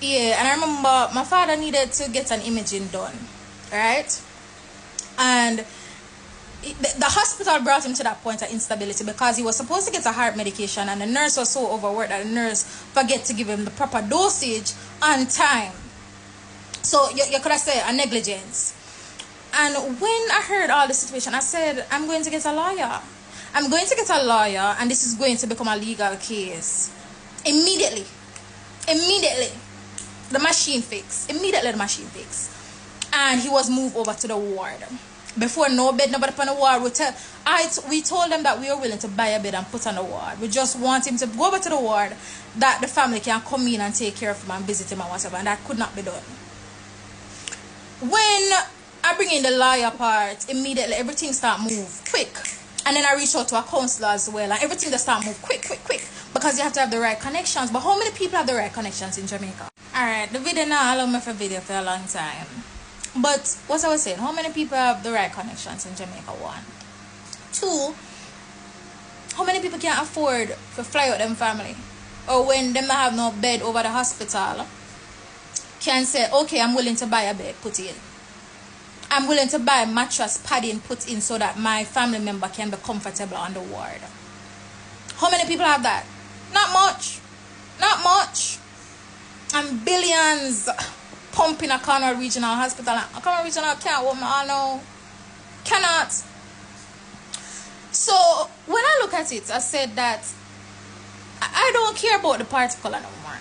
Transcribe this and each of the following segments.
Yeah, and I remember my father needed to get an imaging done, right? And the hospital brought him to that point of instability because he was supposed to get a heart medication, and the nurse was so overworked that the nurse forget to give him the proper dosage on time. So you could have said a negligence. And when I heard all the situation, I said, I'm going to get a lawyer. I'm going to get a lawyer, and this is going to become a legal case. Immediately. The machine fixed. And he was moved over to the ward. Before, no bed, nobody upon the ward. We told them that we were willing to buy a bed and put on the ward. We just want him to go over to the ward, that the family can come in and take care of him and visit him and whatever, and that could not be done. When I bring in the lawyer part, immediately everything start move quick. And then I reach out to a counselor as well, and everything just start move quick. Because you have to have the right connections. But how many people have the right connections in Jamaica? Alright, the video now allow me for video for a long time. But what I was saying, how many people have the right connections in Jamaica? 1. 2, how many people can afford to fly out them family? Or when them not have no bed over the hospital, can say, okay, I'm willing to buy a bed, put in. I'm willing to buy mattress padding, put in, so that my family member can be comfortable on the ward. How many people have that? Not much. And billions pumping a Cornwall Regional Hospital. A Cornwall Regional can't open all now. Cannot. So when I look at it, I said that I don't care about the particular no more.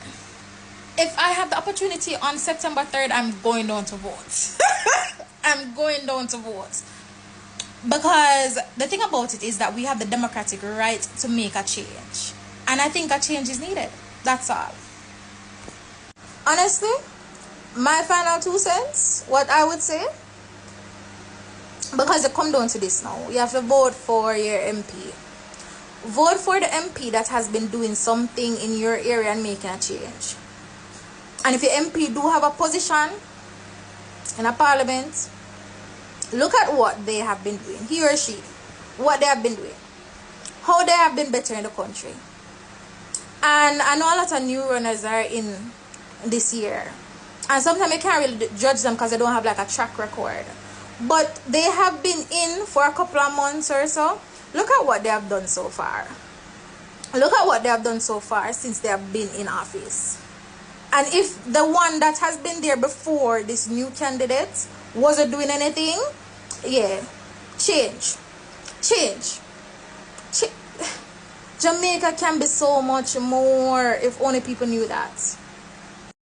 If I have the opportunity on September 3rd, I'm going down to vote. I'm going down to vote. Because the thing about it is that we have the democratic right to make a change. And I think a change is needed. That's all. Honestly, my final 2 cents, what I would say, because it come down to this now, you have to vote for your MP. Vote for the MP that has been doing something in your area and making a change. And if your MP do have a position in a parliament, look at what they have been doing, he or she, what they have been doing, how they have been better in the country. And I know a lot of new runners are in this year, and sometimes you can't really judge them because they don't have like a track record, but they have been in for a couple of months or so. Look at what they have done so far. Look at what they have done so far since they have been in office. And if the one that has been there before, this new candidate, wasn't doing anything, yeah, change. Jamaica can be so much more if only people knew that.